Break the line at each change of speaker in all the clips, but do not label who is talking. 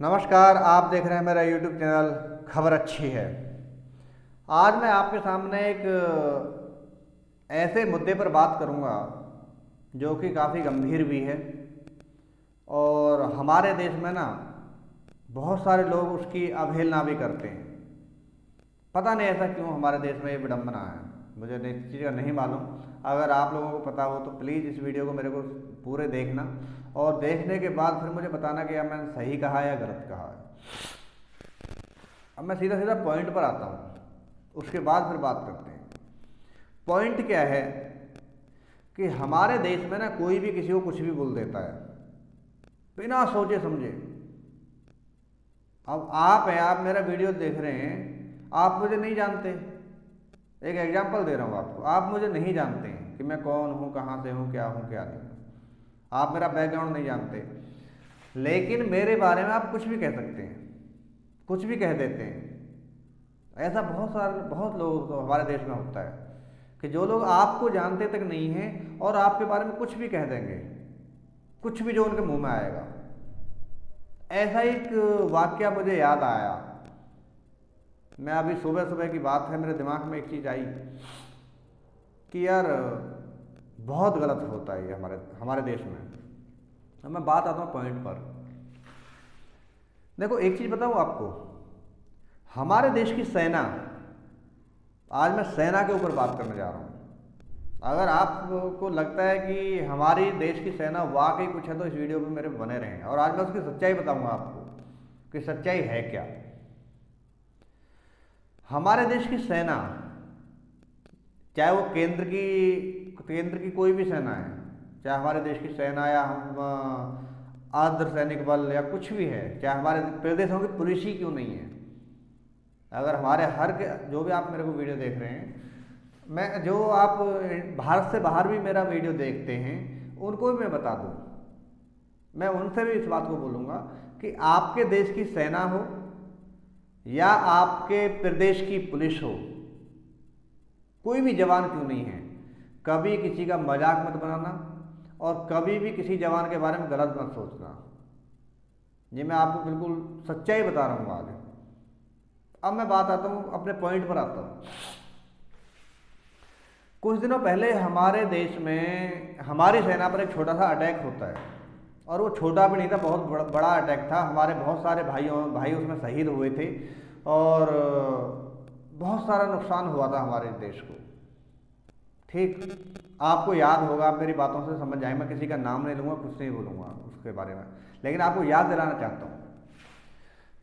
नमस्कार, आप देख रहे हैं मेरा YouTube चैनल खबर अच्छी है। आज मैं आपके सामने एक ऐसे मुद्दे पर बात करूंगा जो कि काफ़ी गंभीर भी है और हमारे देश में ना बहुत सारे लोग उसकी अवहेलना भी करते हैं। पता नहीं ऐसा क्यों हमारे देश में ये विडंबना है, मुझे इस चीज़ का नहीं मालूम। अगर आप लोगों को पता हो तो प्लीज़ इस वीडियो को मेरे को पूरे देखना और देखने के बाद फिर मुझे बताना कि या मैंने सही कहा या गलत कहा है। अब मैं सीधा सीधा पॉइंट पर आता हूँ, उसके बाद फिर बात करते हैं। पॉइंट क्या है कि हमारे देश में ना कोई भी किसी को कुछ भी बोल देता है बिना सोचे समझे। अब आप हैं, आप मेरा वीडियो देख रहे हैं, आप मुझे नहीं जानते। एक एग्जांपल दे रहा हूँ आपको, आप मुझे नहीं जानते हैं कि मैं कौन हूँ, कहाँ से हूँ, क्या नहीं। आप मेरा बैकग्राउंड नहीं जानते, लेकिन मेरे बारे में आप कुछ भी कह सकते हैं, कुछ भी कह देते हैं। ऐसा बहुत लोगों को हमारे देश में होता है कि जो लोग आपको जानते तक नहीं हैं और आपके बारे में कुछ भी कह देंगे, कुछ भी जो उनके मुंह में आएगा। ऐसा एक वाकया मुझे याद आया। मैं अभी सुबह सुबह की बात है, मेरे दिमाग में एक चीज़ आई कि यार बहुत गलत होता है ये हमारे हमारे देश में। अब मैं बात आता हूँ पॉइंट पर। देखो, एक चीज़ बताऊँ आपको, हमारे देश की सेना, आज मैं सेना के ऊपर बात करने जा रहा हूँ। अगर आपको लगता है कि हमारी देश की सेना वाकई कुछ है तो इस वीडियो में मेरे बने रहें, और आज मैं उसकी सच्चाई बताऊंगा आपको कि सच्चाई है क्या। हमारे देश की सेना, चाहे वो केंद्र की कोई भी सेना है, चाहे हमारे देश की सेना या हम अर्ध सैनिक बल या कुछ भी है, चाहे हमारे प्रदेशों की पुलिस ही क्यों नहीं है। अगर हमारे जो भी आप मेरे को वीडियो देख रहे हैं, मैं जो आप भारत से बाहर भी मेरा वीडियो देखते हैं, उनको भी मैं बता दूं, मैं उनसे भी इस बात को बोलूँगा कि आपके देश की सेना हो या आपके प्रदेश की पुलिस हो, कोई भी जवान क्यों नहीं है, कभी किसी का मजाक मत बनाना और कभी भी किसी जवान के बारे में गलत मत सोचना। ये मैं आपको बिल्कुल सच्चाई बता रहा हूँ आज। अब मैं बात आता हूँ, अपने पॉइंट पर आता हूँ। कुछ दिनों पहले हमारे देश में हमारी सेना पर एक छोटा सा अटैक होता है, और वो छोटा भी नहीं था, बहुत बड़ा अटैक था। हमारे बहुत सारे भाई उसमें शहीद हुए थे और बहुत सारा नुकसान हुआ था हमारे देश को। ठीक, आपको याद होगा, आप मेरी बातों से समझ जाए, मैं किसी का नाम नहीं लूँगा, कुछ नहीं बोलूँगा उसके बारे में, लेकिन आपको याद दिलाना चाहता हूँ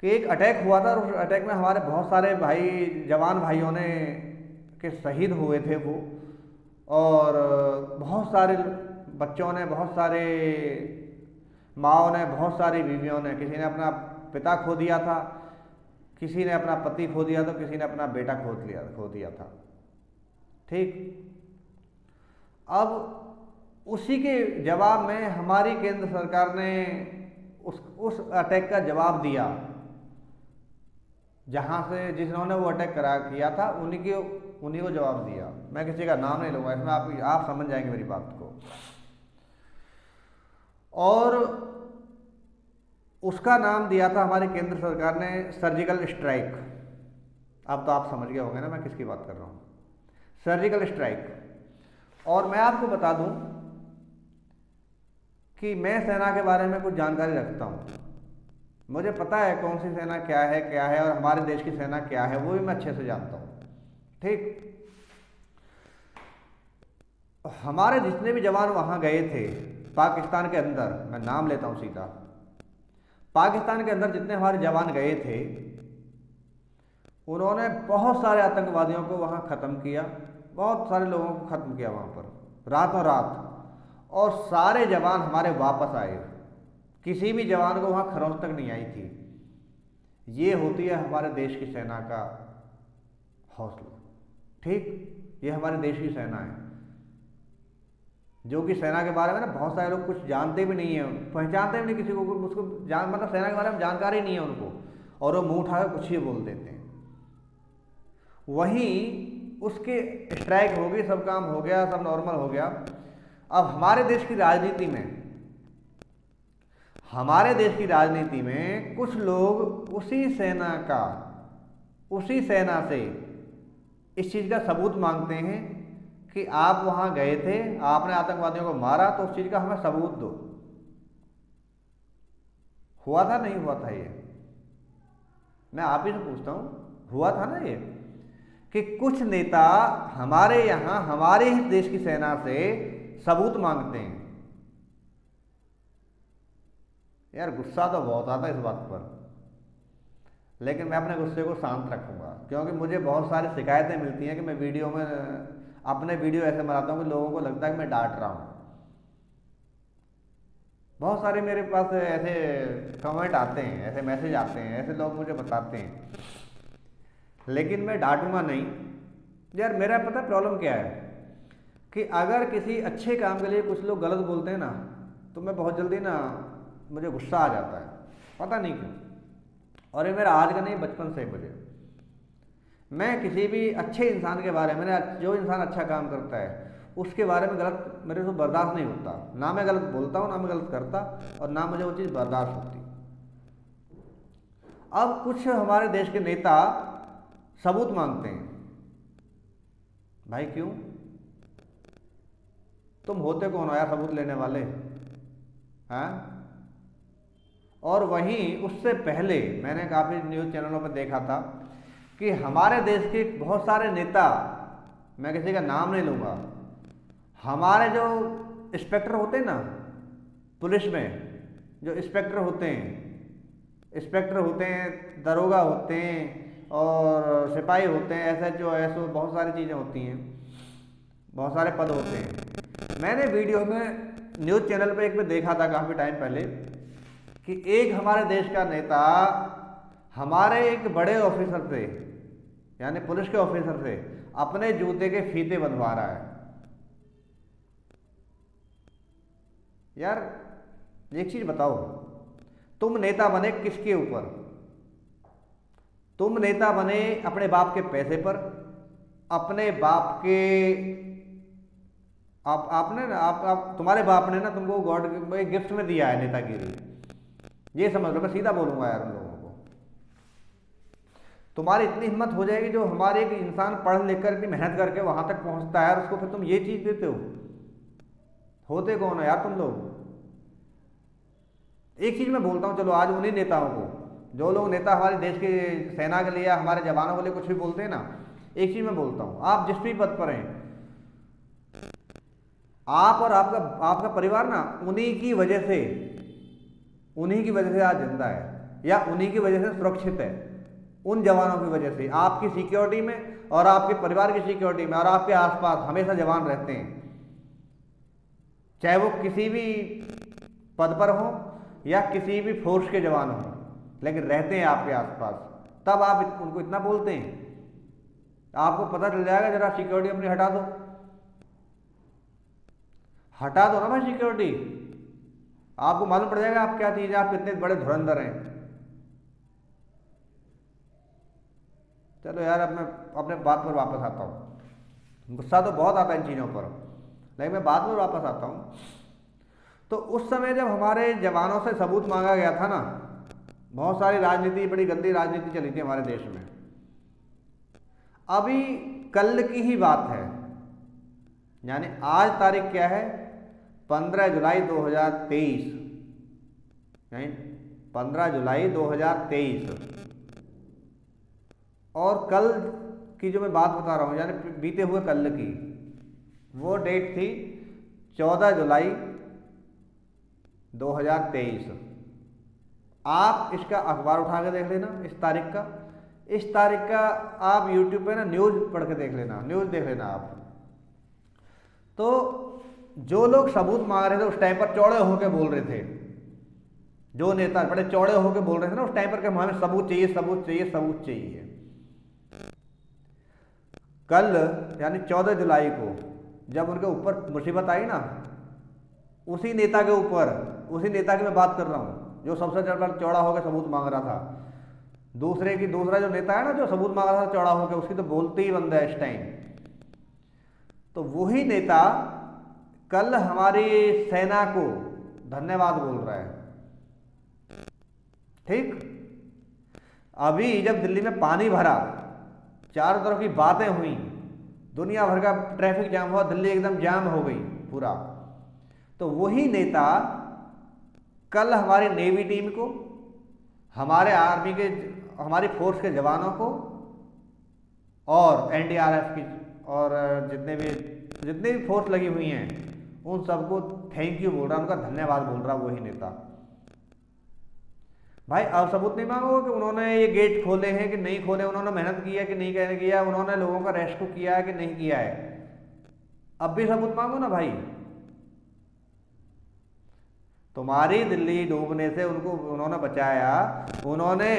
कि एक अटैक हुआ था और उस अटैक में हमारे बहुत सारे जवान भाइयों ने के शहीद हुए थे वो, और बहुत सारे बच्चों ने, बहुत सारे माँओं ने, बहुत सारी बीवियों ने, किसी ने अपना पिता खो दिया था, किसी ने अपना पति खो दिया था, किसी ने अपना बेटा खो दिया था। ठीक, अब उसी के जवाब में हमारी केंद्र सरकार ने उस अटैक का जवाब दिया, जहाँ से जिन्होंने वो अटैक किया था उन्हीं को जवाब दिया। मैं किसी का नाम नहीं लूँगा, इसमें आप समझ जाएंगे मेरी बात को। और उसका नाम दिया था हमारी केंद्र सरकार ने सर्जिकल स्ट्राइक। अब तो आप समझ गए होंगे ना मैं किसकी बात कर रहा हूँ, सर्जिकल स्ट्राइक। और मैं आपको बता दूं कि मैं सेना के बारे में कुछ जानकारी रखता हूँ, मुझे पता है कौन सी सेना क्या है और हमारे देश की सेना क्या है, वो भी मैं अच्छे से जानता हूँ। ठीक, हमारे जितने भी जवान वहाँ गए थे पाकिस्तान के अंदर, मैं नाम लेता हूँ सीधा, पाकिस्तान के अंदर जितने हमारे जवान गए थे, उन्होंने बहुत सारे आतंकवादियों को वहाँ ख़त्म किया, बहुत सारे लोगों को ख़त्म किया वहाँ पर रातों रात, और सारे जवान हमारे वापस आए। किसी भी जवान को वहाँ खरोंच तक नहीं आई थी। ये होती है हमारे देश की सेना का हौसला। ठीक, ये हमारे देश की सेना है, जो कि सेना के बारे में ना बहुत सारे लोग कुछ जानते भी नहीं है, पहचानते भी नहीं किसी को, उसको मतलब सेना के बारे में जानकारी नहीं है उनको, और वो मुंह उठाकर कुछ ही बोल देते हैं। वहीं उसके स्ट्राइक हो गई, सब काम हो गया, सब नॉर्मल हो गया। अब हमारे देश की राजनीति में हमारे देश की राजनीति में कुछ लोग उसी सेना से इस चीज़ का सबूत मांगते हैं कि आप वहाँ गए थे, आपने आतंकवादियों को मारा, तो उस चीज़ का हमें सबूत दो। हुआ था नहीं हुआ था ये? मैं आप ही से पूछता हूँ, हुआ था ना ये कि कुछ नेता हमारे यहाँ हमारे ही देश की सेना से सबूत मांगते हैं। यार गुस्सा तो बहुत आता है इस बात पर, लेकिन मैं अपने गुस्से को शांत रखूंगा, क्योंकि मुझे बहुत सारी शिकायतें मिलती हैं कि मैं वीडियो में अपने वीडियो ऐसे बनाता हूँ कि लोगों को लगता है कि मैं डांट रहा हूँ। बहुत सारे मेरे पास ऐसे कमेंट आते हैं, ऐसे मैसेज आते हैं, ऐसे लोग मुझे बताते हैं, लेकिन मैं डांटूंगा नहीं। यार मेरा पता प्रॉब्लम क्या है कि अगर किसी अच्छे काम के लिए कुछ लोग गलत बोलते हैं ना, तो मैं बहुत जल्दी ना, मुझे गुस्सा आ जाता है, पता नहीं क्यों। और ये मेरा आज का नहीं, बचपन से मुझे, मैं किसी भी अच्छे इंसान के बारे में, जो इंसान अच्छा काम करता है उसके बारे में गलत मेरे को बर्दाश्त नहीं होता। ना मैं गलत बोलता हूँ, ना मैं गलत करता, और ना मुझे वो चीज़ बर्दाश्त होती। अब कुछ हमारे देश के नेता सबूत मांगते हैं। भाई क्यों? तुम होते कौन हो यार सबूत लेने वाले? हैं? और वहीं उससे पहले मैंने काफ़ी न्यूज़ चैनलों पर देखा था कि हमारे देश के बहुत सारे नेता, मैं किसी का नाम नहीं लूँगा, हमारे जो इंस्पेक्टर होते हैं ना पुलिस में, जो इंस्पेक्टर होते हैं, दरोगा होते हैं और सिपाही होते हैं, SHO SO, बहुत सारी चीज़ें होती हैं, बहुत सारे पद होते हैं। मैंने वीडियो में न्यूज़ चैनल पे एक पे देखा था काफ़ी टाइम पहले कि एक हमारे देश का नेता हमारे एक बड़े ऑफिसर से, यानी पुलिस के ऑफिसर से, अपने जूते के फीते बंधवा रहा है। यार एक चीज बताओ, तुम नेता बने किसके ऊपर? तुम नेता बने अपने बाप के पैसे पर, अपने बाप के तुम्हारे बाप ने ना तुमको गॉड गिफ्ट में दिया है नेतागिरी, ये समझ लो। मैं सीधा बोलूंगा यार उन लोगों को, तुम्हारी इतनी हिम्मत हो जाएगी, जो हमारे एक इंसान पढ़ लिख कर इतनी मेहनत करके वहां तक पहुंचता है, और उसको फिर तुम ये चीज देते हो? होते कौन है यार तुम लोग? एक चीज मैं बोलता हूं, चलो आज उन्हीं नेताओं को, जो लोग नेता हमारे देश की सेना के लिए, हमारे जवानों के लिए कुछ भी बोलते हैं ना, एक चीज मैं बोलता हूं, आप जिस भी पद पर हैं, आप और आपका परिवार ना उन्हीं की वजह से आज जिंदा है, या उन्हीं की वजह से सुरक्षित है। उन जवानों की वजह से आपकी सिक्योरिटी में, और आपके परिवार की सिक्योरिटी में, और आपके आसपास हमेशा जवान रहते हैं, चाहे वो किसी भी पद पर हो या किसी भी फोर्स के जवान हो, लेकिन रहते हैं आपके आसपास। तब आप उनको इतना बोलते हैं? आपको पता चल जाएगा, जरा सिक्योरिटी अपनी हटा दो ना भाई सिक्योरिटी, आपको मालूम पड़ जाएगा आप क्या चीज है, आप कितने बड़े धुरंधर हैं। चलो यार, अब मैं अपने बात पर वापस आता हूँ। गुस्सा तो बहुत आता है इन चीज़ों पर, लेकिन मैं बात पर वापस आता हूँ। तो उस समय जब हमारे जवानों से सबूत मांगा गया था ना, बहुत सारी राजनीति, बड़ी गंदी राजनीति चली थी हमारे देश में। अभी कल की ही बात है, यानी आज तारीख क्या है, 15 जुलाई 2023, यानी 15 जुलाई 2023। और कल की जो मैं बात बता रहा हूँ, यानी बीते हुए कल की, वो डेट थी 14 जुलाई 2023। आप इसका अखबार उठा के देख लेना, इस तारीख का आप यूट्यूब पे ना न्यूज़ पढ़ के देख लेना, न्यूज़ देख लेना आप। तो जो लोग सबूत मांग रहे थे उस टाइम पर, चौड़े होकर बोल रहे थे, जो नेता बड़े चौड़े होकर बोल रहे थे ना उस टाइम पर, कि हमें सबूत चाहिए, सबूत चाहिए, सबूत चाहिए। कल यानी 14 जुलाई को जब उनके ऊपर मुसीबत आई ना, उसी नेता के ऊपर, उसी नेता की मैं बात कर रहा हूँ जो सबसे ज़्यादा चौड़ा होकर सबूत मांग रहा था। दूसरा जो नेता है ना जो सबूत मांग रहा था चौड़ा होकर, उसकी तो बोलते ही बंद है इस टाइम। तो वही नेता कल हमारी सेना को धन्यवाद बोल रहा है। ठीक, अभी जब दिल्ली में पानी भरा, चारों तरफ की बातें हुई, दुनिया भर का ट्रैफिक जाम हुआ, दिल्ली एकदम जाम हो गई पूरा, तो वही नेता कल हमारी नेवी टीम को, हमारे आर्मी के, हमारी फोर्स के जवानों को और एनडीआरएफ की और जितने भी फोर्स लगी हुई हैं उन सबको थैंक यू बोल रहा, उनका धन्यवाद बोल रहा वही नेता। भाई अब सबूत नहीं मांगोगे कि उन्होंने ये गेट खोले हैं कि नहीं खोले, उन्होंने मेहनत की है कि नहीं किया, उन्होंने लोगों का रेस्क्यू किया है कि नहीं किया है, अब भी सबूत मांगो ना भाई। तुम्हारी दिल्ली डूबने से उन्होंने बचाया, उन्होंने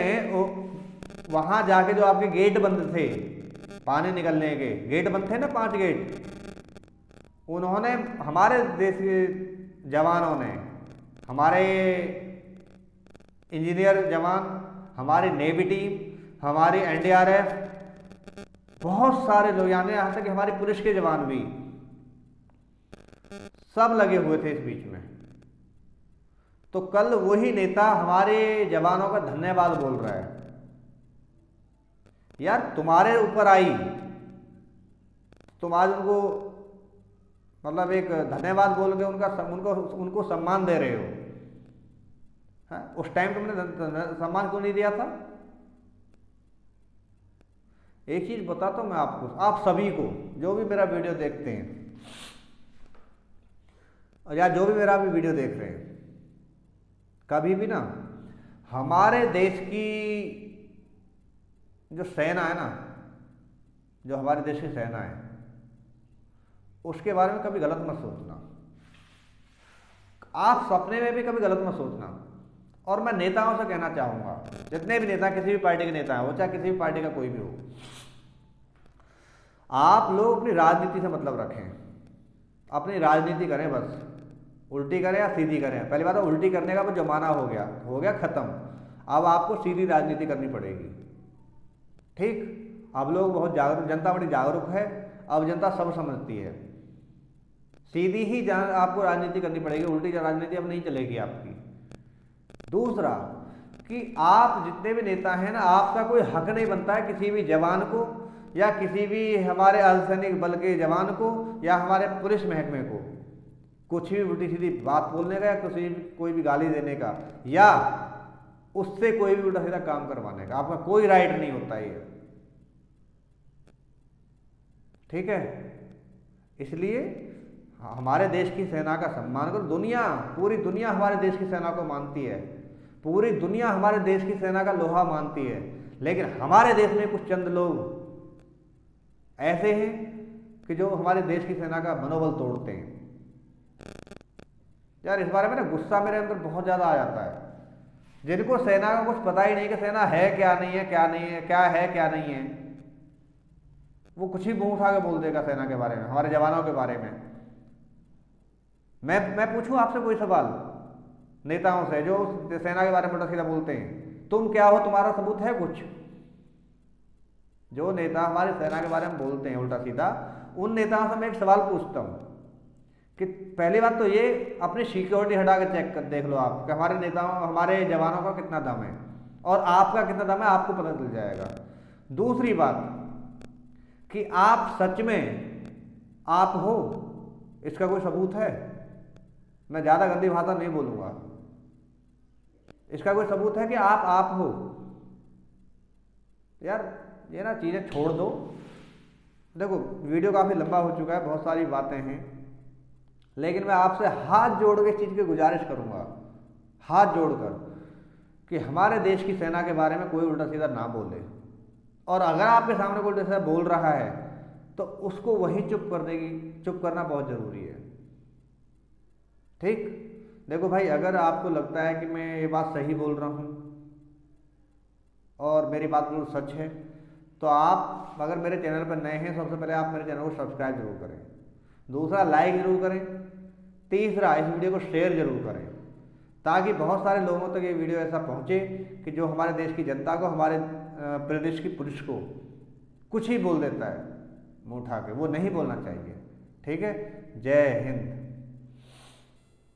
वहां जाके जो आपके गेट बंद थे, पानी निकलने के गेट बंद थे ना, 5 गेट, उन्होंने, हमारे देश के जवानों ने, हमारे इंजीनियर जवान, हमारी नेवी टीम, हमारी एनडीआरएफ, बहुत सारे लोग, यानी यहाँ तक कि हमारी पुलिस के जवान भी सब लगे हुए थे इस बीच में। तो कल वही नेता हमारे जवानों का धन्यवाद बोल रहा है। यार तुम्हारे ऊपर आई, तुम आज उनको मतलब एक धन्यवाद बोल के उनको सम्मान दे रहे हो। है? उस टाइम तुमने सम्मान क्यों नहीं दिया था? एक चीज बताता हूं मैं आपको, आप सभी को, जो भी मेरा वीडियो देखते हैं और या जो भी मेरा भी वीडियो देख रहे हैं, कभी भी ना हमारे देश की जो सेना है ना, जो हमारे देश की सेना है, उसके बारे में कभी गलत मत सोचना। आप सपने में भी कभी गलत मत सोचना। और मैं नेताओं से कहना चाहूंगा, जितने भी नेता, किसी भी पार्टी के नेता हैं, वो चाहे किसी भी पार्टी का कोई भी हो, आप लोग अपनी राजनीति से मतलब रखें। अपनी राजनीति करें, बस उल्टी करें या सीधी करें। पहली बात तो उल्टी करने का वो जमाना हो गया खत्म। अब आपको सीधी राजनीति करनी पड़ेगी। ठीक, अब लोग बहुत जागरूक, जनता बड़ी जागरूक है, अब जनता सब समझती है। सीधी ही आपको राजनीति करनी पड़ेगी, उल्टी राजनीति अब नहीं चलेगी आपकी। दूसरा कि आप जितने भी नेता हैं ना, आपका कोई हक नहीं बनता है किसी भी जवान को या किसी भी हमारे अर्धसैनिक बल के जवान को या हमारे पुलिस महकमे को कुछ भी उल्टी सीधी बात बोलने का या कोई भी गाली देने का या उससे कोई भी उल्टा सीधा काम करवाने का। आपका कोई राइट नहीं होता ये, ठीक है? इसलिए हमारे देश की सेना का सम्मान करो। दुनिया, पूरी दुनिया हमारे देश की सेना को मानती है, पूरी दुनिया हमारे देश की सेना का लोहा मानती है, लेकिन हमारे देश में कुछ चंद लोग ऐसे हैं कि जो हमारे देश की सेना का मनोबल तोड़ते हैं। यार इस बारे में ना गुस्सा मेरे अंदर बहुत ज़्यादा आ जाता है। जिनको सेना का कुछ पता ही नहीं कि सेना है क्या नहीं है, क्या नहीं है, क्या है क्या नहीं है, वो कुछ ही मुंह उठा के बोल देगा सेना के बारे में, हमारे जवानों के बारे में। मैं पूछूं आपसे कोई सवाल नेताओं से जो सेना के बारे में उल्टा सीधा बोलते हैं, तुम क्या हो, तुम्हारा सबूत है कुछ? जो नेता हमारी सेना के बारे में बोलते हैं उल्टा सीधा, उन नेताओं से मैं एक सवाल पूछता हूं कि पहली बात तो ये अपनी सिक्योरिटी हटा के चेक कर देख लो आप कि हमारे नेताओं, हमारे जवानों का कितना दम है और आपका कितना दम है, आपको पता चल जाएगा। दूसरी बात कि आप सच में आप हो, इसका कोई सबूत है? मैं ज़्यादा गंदी भाषा नहीं बोलूँगा, इसका कोई सबूत है कि आप हो? यार ये ना चीज़ें छोड़ दो। देखो वीडियो काफ़ी लंबा हो चुका है, बहुत सारी बातें हैं, लेकिन मैं आपसे हाथ जोड़ के इस चीज़ की गुजारिश करूँगा, हाथ जोड़कर, कि हमारे देश की सेना के बारे में कोई उल्टा सीधा ना बोले। और अगर आपके सामने कोई उल्टा सीधा बोल रहा है तो उसको वहीं चुप करना बहुत ज़रूरी है। ठीक, देखो भाई, अगर आपको लगता है कि मैं ये बात सही बोल रहा हूँ और मेरी बात बिल्कुल सच है, तो आप अगर मेरे चैनल पर नए हैं, सबसे पहले आप मेरे चैनल को सब्सक्राइब जरूर करें। दूसरा, लाइक जरूर करें। तीसरा, इस वीडियो को शेयर जरूर करें, ताकि बहुत सारे लोगों तक ये वीडियो ऐसा पहुँचे कि जो हमारे देश की जनता को, हमारे प्रदेश की पुलिस को कुछ ही बोल देता है मुँह उठा के, वो नहीं बोलना चाहिए। ठीक है, जय हिंद।